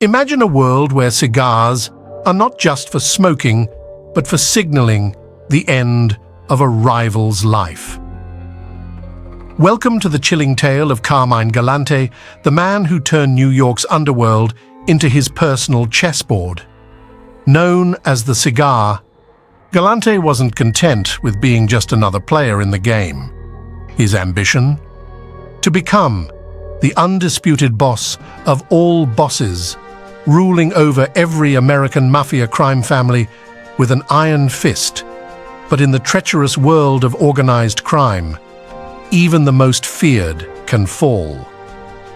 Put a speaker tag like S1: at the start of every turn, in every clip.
S1: Imagine a world where cigars are not just for smoking, but for signaling the end of a rival's life. Welcome to the chilling tale of Carmine Galante, the man who turned New York's underworld into his personal chessboard. Known as the cigar, Galante wasn't content with being just another player in the game. His ambition? To become the undisputed boss of all bosses, ruling over every American Mafia crime family with an iron fist. But in the treacherous world of organized crime, even the most feared can fall.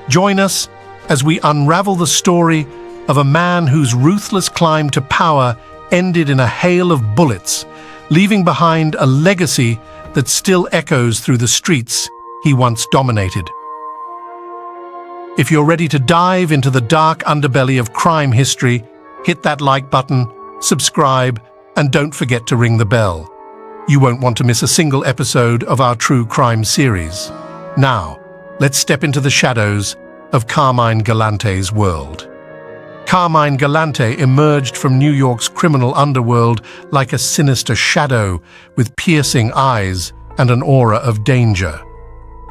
S1: Join us as we unravel the story of a man whose ruthless climb to power ended in a hail of bullets, leaving behind a legacy that still echoes through the streets he once dominated. If you're ready to dive into the dark underbelly of crime history, hit that like button, subscribe, and don't forget to ring the bell. You won't want to miss a single episode of our true crime series. Now, let's step into the shadows of Carmine Galante's world. Carmine Galante emerged from New York's criminal underworld like a sinister shadow with piercing eyes and an aura of danger.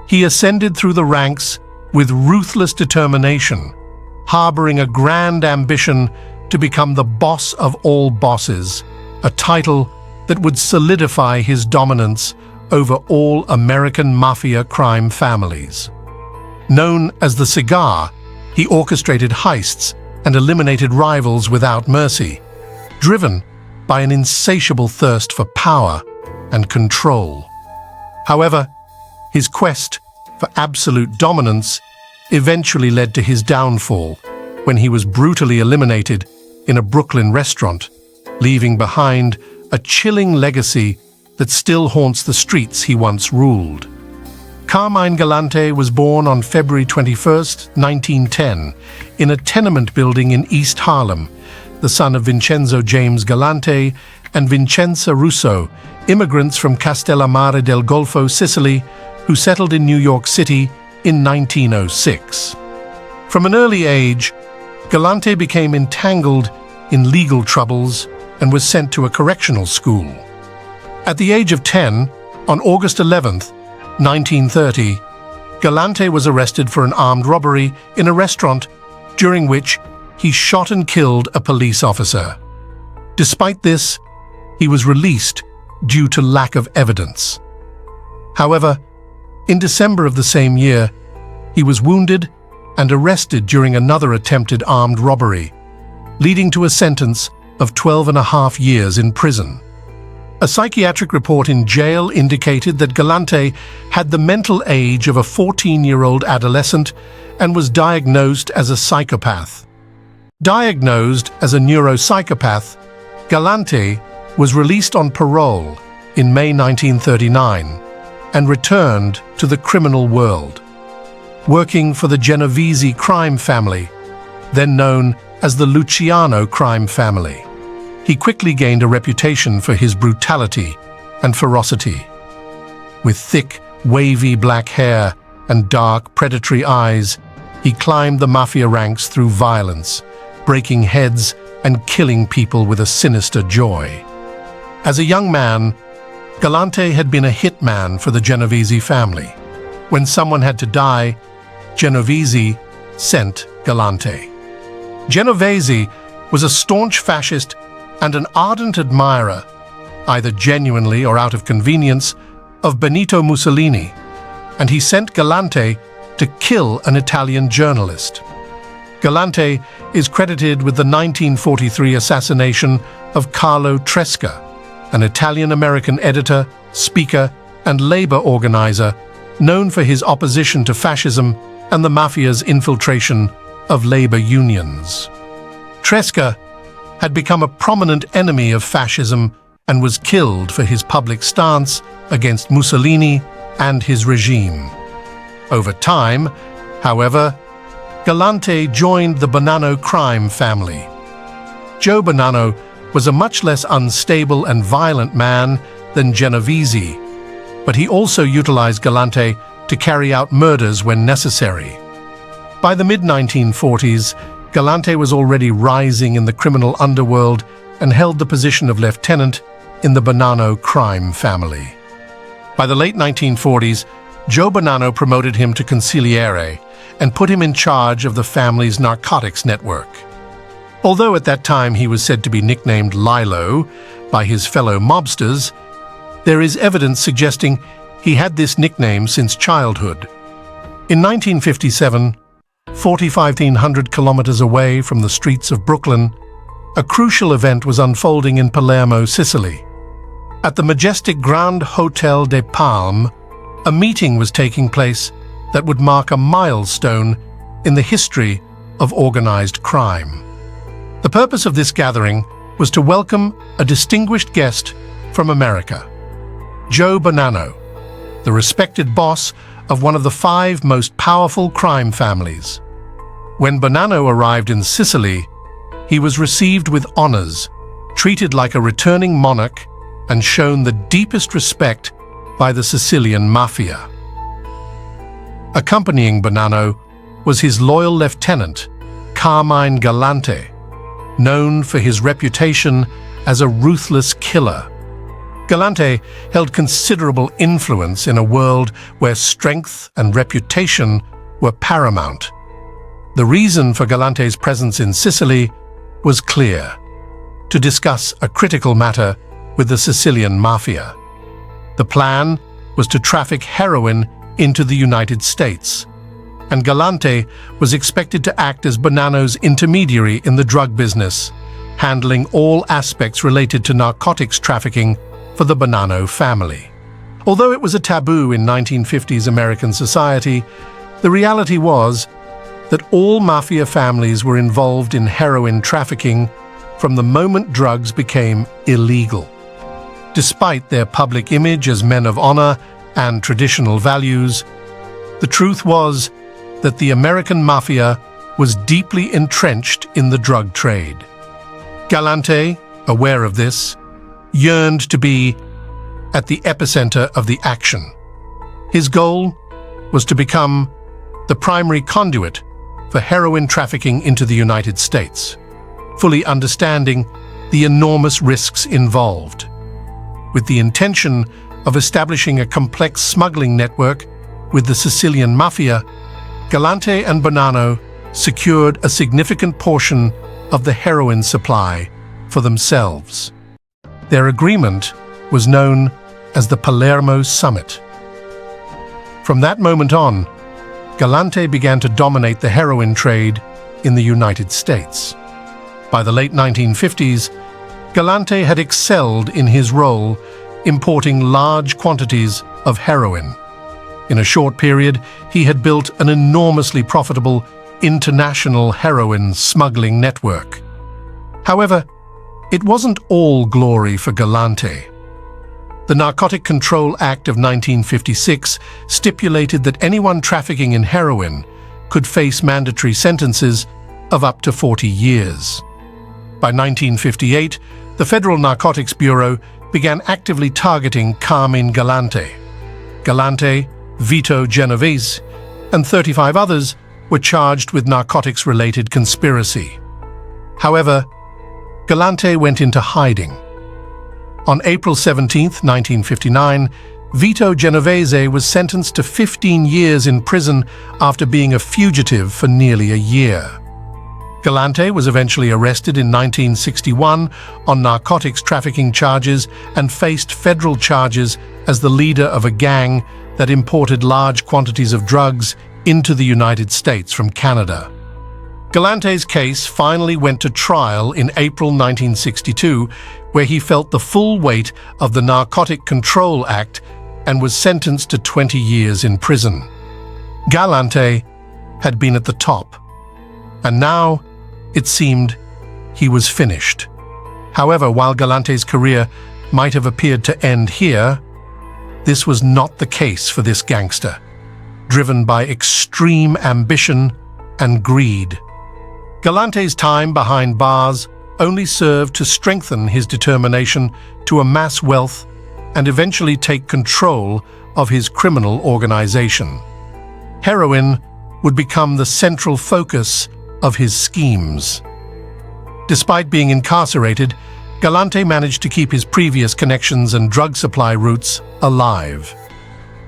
S1: He ascended through the ranks with ruthless determination, harboring a grand ambition to become the boss of all bosses, a title that would solidify his dominance over all American Mafia crime families. Known as the cigar, he orchestrated heists and eliminated rivals without mercy, driven by an insatiable thirst for power and control. However, his quest for absolute dominance eventually led to his downfall when he was brutally eliminated in a Brooklyn restaurant, leaving behind a chilling legacy that still haunts the streets he once ruled. Carmine Galante was born on February 21, 1910, in a tenement building in East Harlem, the son of Vincenzo James Galante and Vincenza Russo, immigrants from Castellammare del Golfo, Sicily, who settled in New York City in 1906. From an early age, Galante became entangled in legal troubles and was sent to a correctional school. At the age of 10, on August 11, 1930, Galante was arrested for an armed robbery in a restaurant during which he shot and killed a police officer. Despite this, he was released due to lack of evidence. However, in December of the same year, he was wounded and arrested during another attempted armed robbery, leading to a sentence of 12.5 years in prison. A psychiatric report in jail indicated that Galante had the mental age of a 14-year-old adolescent and was diagnosed as a psychopath. Diagnosed as a neuropsychopath, Galante was released on parole in May 1939 and returned to the criminal world, working for the Genovese crime family, then known as the Luciano crime family. He quickly gained a reputation for his brutality and ferocity. With thick, wavy black hair and dark, predatory eyes, he climbed the mafia ranks through violence, breaking heads and killing people with a sinister joy. As a young man, Galante had been a hitman for the Genovese family. When someone had to die, Genovese sent Galante. Genovese was a staunch fascist and an ardent admirer, either genuinely or out of convenience, of Benito Mussolini, and he sent Galante to kill an Italian journalist. Galante is credited with the 1943 assassination of Carlo Tresca, an Italian-American editor, speaker, and labor organizer known for his opposition to fascism and the Mafia's infiltration of labor unions. Tresca had become a prominent enemy of fascism and was killed for his public stance against Mussolini and his regime. Over time, however, Galante joined the Bonanno crime family. Joe Bonanno was a much less unstable and violent man than Genovese, but he also utilized Galante to carry out murders when necessary. By the mid-1940s, Galante was already rising in the criminal underworld and held the position of lieutenant in the Bonanno crime family. By the late 1940s, Joe Bonanno promoted him to consigliere and put him in charge of the family's narcotics network. Although at that time he was said to be nicknamed Lilo by his fellow mobsters, there is evidence suggesting he had this nickname since childhood. In 1957, 4,500 kilometers away from the streets of Brooklyn, a crucial event was unfolding in Palermo, Sicily. At the majestic Grand Hotel de Palme, a meeting was taking place that would mark a milestone in the history of organized crime. The purpose of this gathering was to welcome a distinguished guest from America, Joe Bonanno, the respected boss of one of the 5 most powerful crime families. When Bonanno arrived in Sicily, he was received with honors, treated like a returning monarch, and shown the deepest respect by the Sicilian Mafia. Accompanying Bonanno was his loyal lieutenant, Carmine Galante, known for his reputation as a ruthless killer. Galante held considerable influence in a world where strength and reputation were paramount. The reason for Galante's presence in Sicily was clear: to discuss a critical matter with the Sicilian Mafia. The plan was to traffic heroin into the United States, and Galante was expected to act as Bonanno's intermediary in the drug business, handling all aspects related to narcotics trafficking for the Bonanno family. Although it was a taboo in 1950s American society, the reality was that all mafia families were involved in heroin trafficking from the moment drugs became illegal. Despite their public image as men of honor and traditional values, the truth was that the American mafia was deeply entrenched in the drug trade. Galante, aware of this, yearned to be at the epicenter of the action. His goal was to become the primary conduit for heroin trafficking into the United States, fully understanding the enormous risks involved. With the intention of establishing a complex smuggling network with the Sicilian Mafia, Galante and Bonanno secured a significant portion of the heroin supply for themselves. Their agreement was known as the Palermo Summit. From that moment on, Galante began to dominate the heroin trade in the United States. By the late 1950s, Galante had excelled in his role importing large quantities of heroin. In a short period, he had built an enormously profitable international heroin smuggling network. However, it wasn't all glory for Galante. The Narcotic Control Act of 1956 stipulated that anyone trafficking in heroin could face mandatory sentences of up to 40 years. By 1958, the Federal Narcotics Bureau began actively targeting Carmine Galante. Galante, Vito Genovese, and 35 others were charged with narcotics-related conspiracy. However, Galante went into hiding. On April 17, 1959, Vito Genovese was sentenced to 15 years in prison after being a fugitive for nearly a year. Galante was eventually arrested in 1961 on narcotics trafficking charges and faced federal charges as the leader of a gang that imported large quantities of drugs into the United States from Canada. Galante's case finally went to trial in April 1962, where he felt the full weight of the Narcotic Control Act and was sentenced to 20 years in prison. Galante had been at the top, and now it seemed he was finished. However, while Galante's career might have appeared to end here, this was not the case for this gangster, driven by extreme ambition and greed. Galante's time behind bars only served to strengthen his determination to amass wealth and eventually take control of his criminal organization. Heroin would become the central focus of his schemes. Despite being incarcerated, Galante managed to keep his previous connections and drug supply routes alive.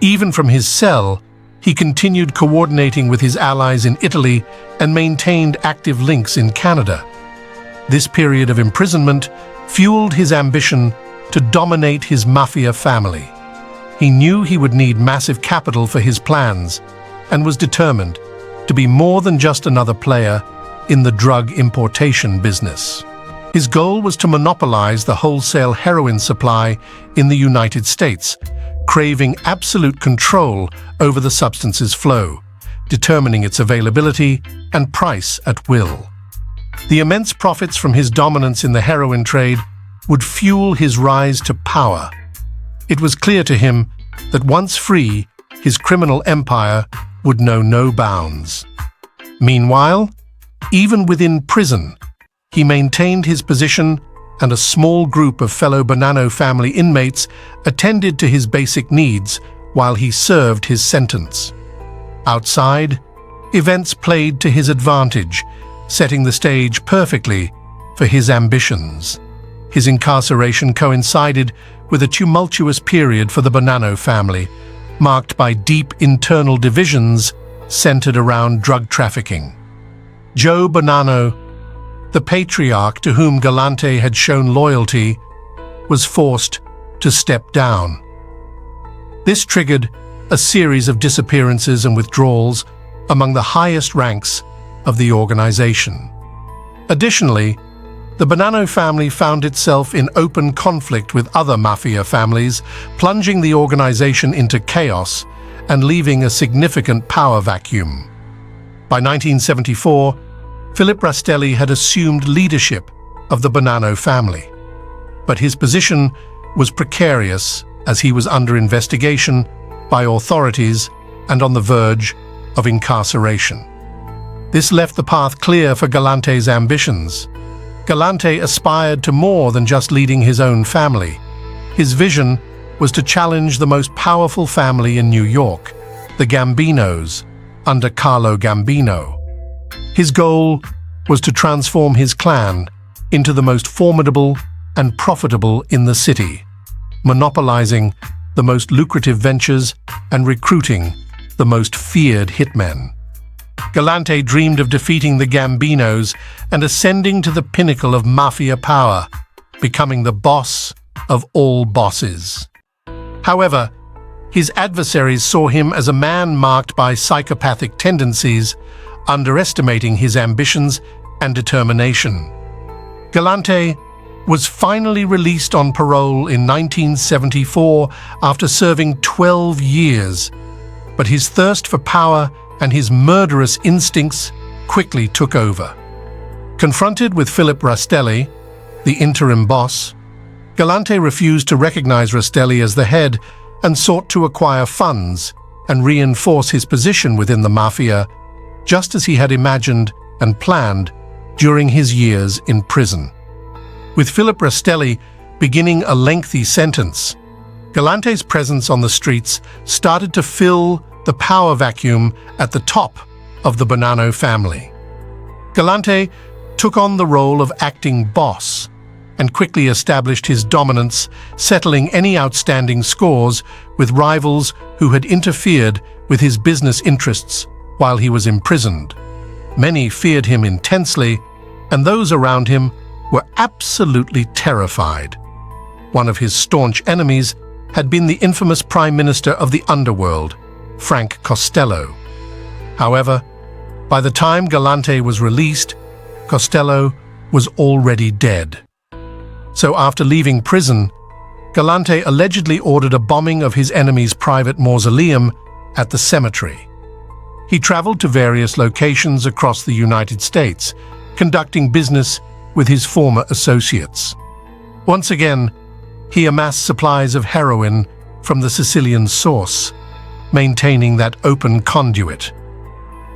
S1: Even from his cell, he continued coordinating with his allies in Italy and maintained active links in Canada. This period of imprisonment fueled his ambition to dominate his Mafia family. He knew he would need massive capital for his plans and was determined to be more than just another player in the drug importation business. His goal was to monopolize the wholesale heroin supply in the United States, craving absolute control over the substance's flow, determining its availability and price at will. The immense profits from his dominance in the heroin trade would fuel his rise to power. It was clear to him that once free, his criminal empire would know no bounds. Meanwhile, even within prison, he maintained his position, and a small group of fellow Bonanno family inmates attended to his basic needs while he served his sentence. Outside, events played to his advantage, setting the stage perfectly for his ambitions. His incarceration coincided with a tumultuous period for the Bonanno family, marked by deep internal divisions centered around drug trafficking. Joe Bonanno, the patriarch to whom Galante had shown loyalty, was forced to step down. This triggered a series of disappearances and withdrawals among the highest ranks of the organization. Additionally, the Bonanno family found itself in open conflict with other Mafia families, plunging the organization into chaos and leaving a significant power vacuum. By 1974, Philip Rastelli had assumed leadership of the Bonanno family, but his position was precarious as he was under investigation by authorities and on the verge of incarceration. This left the path clear for Galante's ambitions. Galante aspired to more than just leading his own family. His vision was to challenge the most powerful family in New York, the Gambinos, under Carlo Gambino. His goal was to transform his clan into the most formidable and profitable in the city, monopolizing the most lucrative ventures and recruiting the most feared hitmen. Galante dreamed of defeating the Gambinos and ascending to the pinnacle of Mafia power, becoming the boss of all bosses. However, his adversaries saw him as a man marked by psychopathic tendencies, underestimating his ambitions and determination. Galante was finally released on parole in 1974 after serving 12 years, but his thirst for power and his murderous instincts quickly took over. Confronted with Philip Rastelli, the interim boss, Galante refused to recognize Rastelli as the head and sought to acquire funds and reinforce his position within the Mafia, just as he had imagined and planned during his years in prison. With Philip Rastelli beginning a lengthy sentence, Galante's presence on the streets started to fill the power vacuum at the top of the Bonanno family. Galante took on the role of acting boss and quickly established his dominance, settling any outstanding scores with rivals who had interfered with his business interests while he was imprisoned. Many feared him intensely, and those around him were absolutely terrified. One of his staunch enemies had been the infamous Prime Minister of the Underworld, Frank Costello. However, by the time Galante was released, Costello was already dead. So after leaving prison, Galante allegedly ordered a bombing of his enemy's private mausoleum at the cemetery. He traveled to various locations across the United States, conducting business with his former associates. Once again, he amassed supplies of heroin from the Sicilian source, maintaining that open conduit.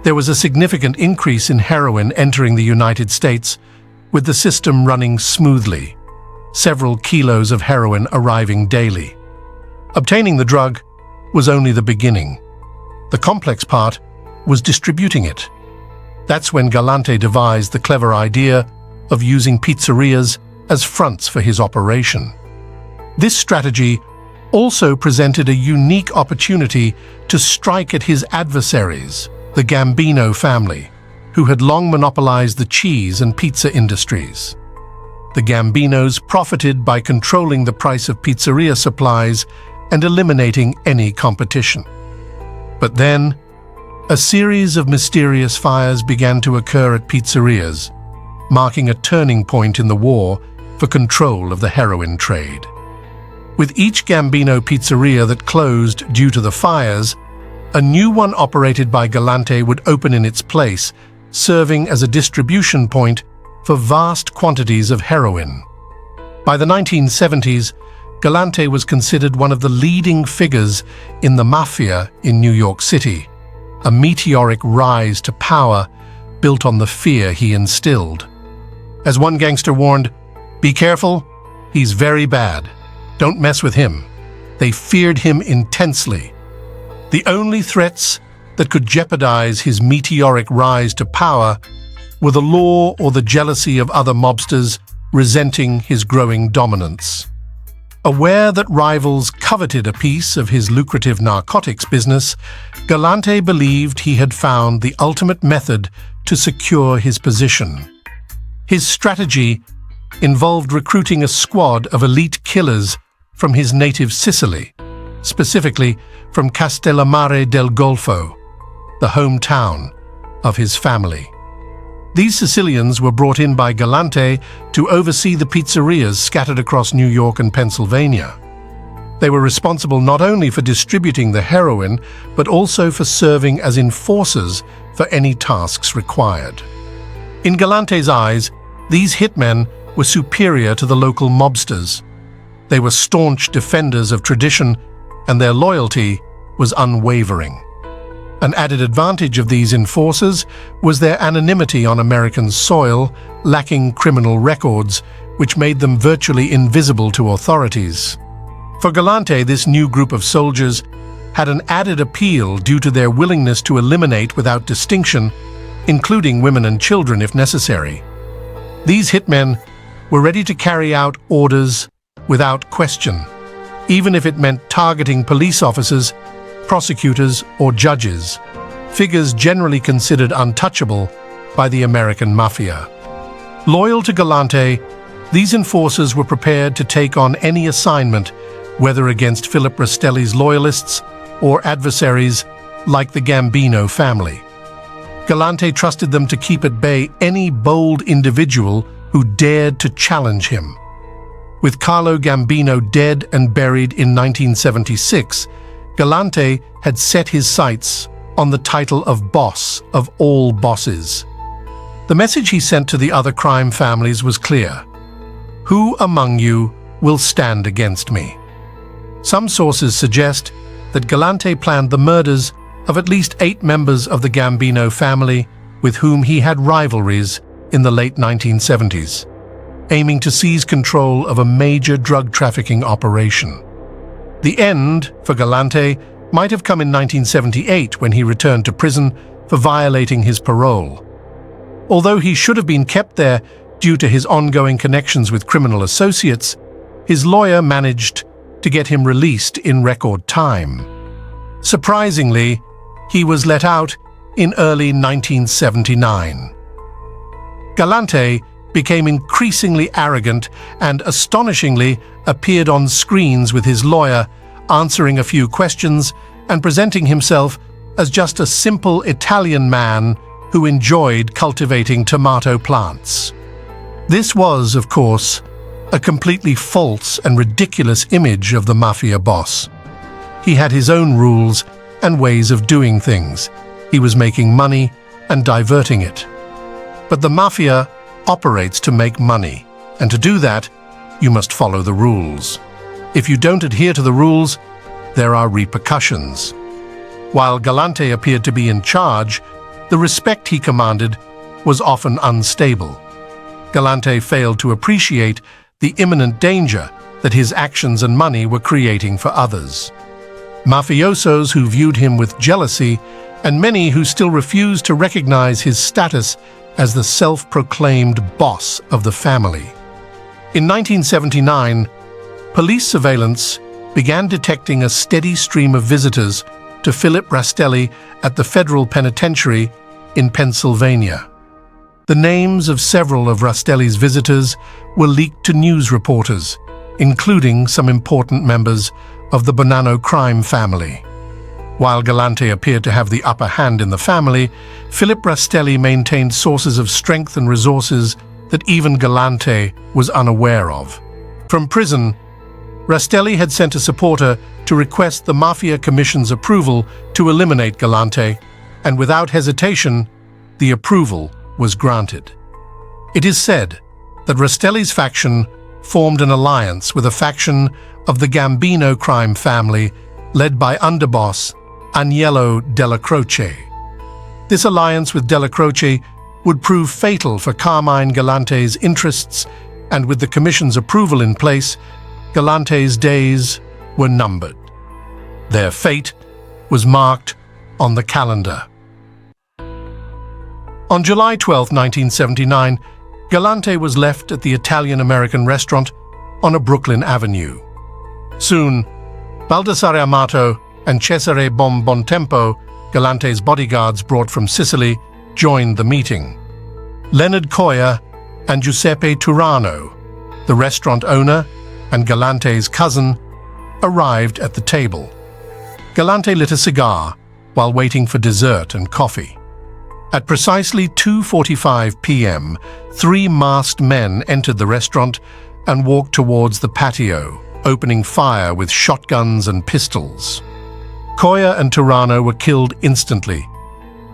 S1: There was a significant increase in heroin entering the United States, with the system running smoothly, several kilos of heroin arriving daily. Obtaining the drug was only the beginning. The complex part was distributing it. That's when Galante devised the clever idea of using pizzerias as fronts for his operation. This strategy also presented a unique opportunity to strike at his adversaries, the Gambino family, who had long monopolized the cheese and pizza industries. The Gambinos profited by controlling the price of pizzeria supplies and eliminating any competition. But then, a series of mysterious fires began to occur at pizzerias, marking a turning point in the war for control of the heroin trade. With each Gambino pizzeria that closed due to the fires, a new one operated by Galante would open in its place, serving as a distribution point for vast quantities of heroin. By the 1970s, Galante was considered one of the leading figures in the Mafia in New York City, a meteoric rise to power built on the fear he instilled. As one gangster warned, "Be careful, he's very bad. Don't mess with him." They feared him intensely. The only threats that could jeopardize his meteoric rise to power were the law or the jealousy of other mobsters resenting his growing dominance. Aware that rivals coveted a piece of his lucrative narcotics business, Galante believed he had found the ultimate method to secure his position. His strategy involved recruiting a squad of elite killers from his native Sicily, specifically from Castellammare del Golfo, the hometown of his family. These Sicilians were brought in by Galante to oversee the pizzerias scattered across New York and Pennsylvania. They were responsible not only for distributing the heroin, but also for serving as enforcers for any tasks required. In Galante's eyes, these hitmen were superior to the local mobsters. They were staunch defenders of tradition, and their loyalty was unwavering. An added advantage of these enforcers was their anonymity on American soil, lacking criminal records, which made them virtually invisible to authorities. For Galante, this new group of soldiers had an added appeal due to their willingness to eliminate without distinction, including women and children if necessary. These hitmen were ready to carry out orders without question, even if it meant targeting police officers, prosecutors, or judges, figures generally considered untouchable by the American Mafia. Loyal to Galante, these enforcers were prepared to take on any assignment, whether against Philip Rastelli's loyalists or adversaries like the Gambino family. Galante trusted them to keep at bay any bold individual who dared to challenge him. With Carlo Gambino dead and buried in 1976, Galante had set his sights on the title of boss of all bosses. The message he sent to the other crime families was clear: "Who among you will stand against me?" Some sources suggest that Galante planned the murders of at least 8 members of the Gambino family with whom he had rivalries in the late 1970s, aiming to seize control of a major drug trafficking operation. The end for Galante might have come in 1978 when he returned to prison for violating his parole. Although he should have been kept there due to his ongoing connections with criminal associates, his lawyer managed to get him released in record time. Surprisingly, he was let out in early 1979. Galante became increasingly arrogant and, astonishingly, appeared on screens with his lawyer, answering a few questions and presenting himself as just a simple Italian man who enjoyed cultivating tomato plants. This was, of course, a completely false and ridiculous image of the Mafia boss. He had his own rules and ways of doing things. He was making money and diverting it. But the Mafia operates to make money, and to do that, you must follow the rules. If you don't adhere to the rules, there are repercussions. While Galante appeared to be in charge, the respect he commanded was often unstable. Galante failed to appreciate the imminent danger that his actions and money were creating for others. Mafiosos who viewed him with jealousy and many who still refuse to recognize his status as the self-proclaimed boss of the family. In 1979, police surveillance began detecting a steady stream of visitors to Philip Rastelli at the federal penitentiary in Pennsylvania. The names of several of Rastelli's visitors were leaked to news reporters, including some important members of the Bonanno crime family. While Galante appeared to have the upper hand in the family, Philip Rastelli maintained sources of strength and resources that even Galante was unaware of. From prison, Rastelli had sent a supporter to request the Mafia Commission's approval to eliminate Galante, and without hesitation, the approval was granted. It is said that Rastelli's faction formed an alliance with a faction of the Gambino crime family led by underboss Agnello Della Croce. This alliance with Della Croce would prove fatal for Carmine Galante's interests, and with the Commission's approval in place, Galante's days were numbered. Their fate was marked on the calendar. On July 12, 1979, Galante was left at the Italian-American restaurant on a Brooklyn avenue. Soon, Baldassare Amato and Cesare Bontempo, Galante's bodyguards brought from Sicily, joined the meeting. Leonard Coia and Giuseppe Turano, the restaurant owner and Galante's cousin, arrived at the table. Galante lit a cigar while waiting for dessert and coffee. At precisely 2:45 p.m., 3 masked men entered the restaurant and walked towards the patio, opening fire with shotguns and pistols. Coia and Turano were killed instantly.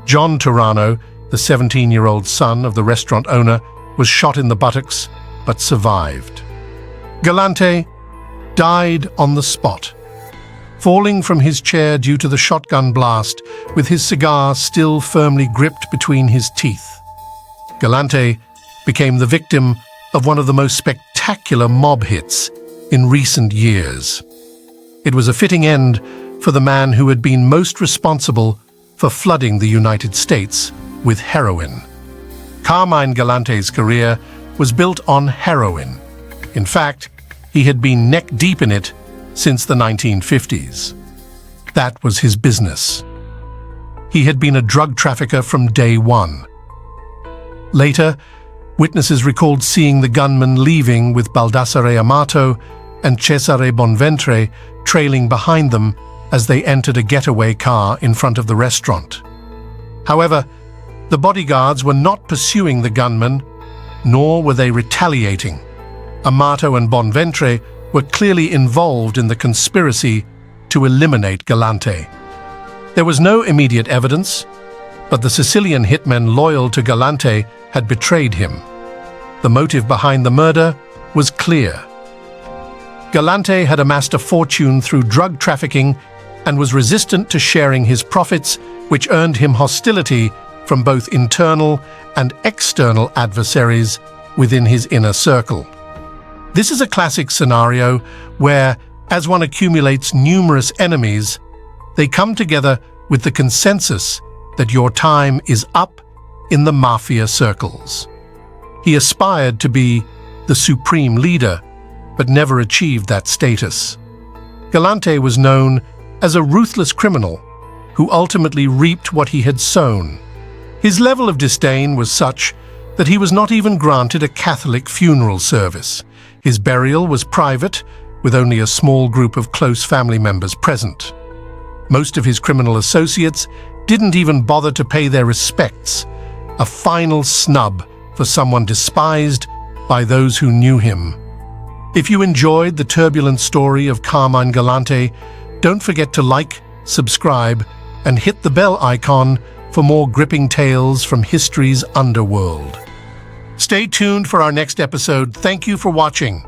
S1: John Turano, the 17-year-old son of the restaurant owner, was shot in the buttocks but survived. Galante died on the spot, falling from his chair due to the shotgun blast, with his cigar still firmly gripped between his teeth. Galante became the victim of one of the most spectacular mob hits in recent years. It was a fitting end for the man who had been most responsible for flooding the United States with heroin. Carmine Galante's career was built on heroin. In fact, he had been neck-deep in it since the 1950s. That was his business. He had been a drug trafficker from day one. Later, witnesses recalled seeing the gunman leaving with Baldassare Amato and Cesare Bonventre trailing behind them as they entered a getaway car in front of the restaurant. However, the bodyguards were not pursuing the gunman, nor were they retaliating. Amato and Bonventre were clearly involved in the conspiracy to eliminate Galante. There was no immediate evidence, but the Sicilian hitmen loyal to Galante had betrayed him. The motive behind the murder was clear. Galante had amassed a fortune through drug trafficking and was resistant to sharing his profits, which earned him hostility from both internal and external adversaries within his inner circle. This is a classic scenario where, as one accumulates numerous enemies, they come together with the consensus that your time is up in the Mafia circles. He aspired to be the supreme leader, but never achieved that status. Galante was known as a ruthless criminal who ultimately reaped what he had sown. His level of disdain was such that he was not even granted a Catholic funeral service. His burial was private, with only a small group of close family members present. Most of his criminal associates didn't even bother to pay their respects, a final snub for someone despised by those who knew him. If you enjoyed the turbulent story of Carmine Galante, don't forget to like, subscribe, and hit the bell icon for more gripping tales from history's underworld. Stay tuned for our next episode. Thank you for watching.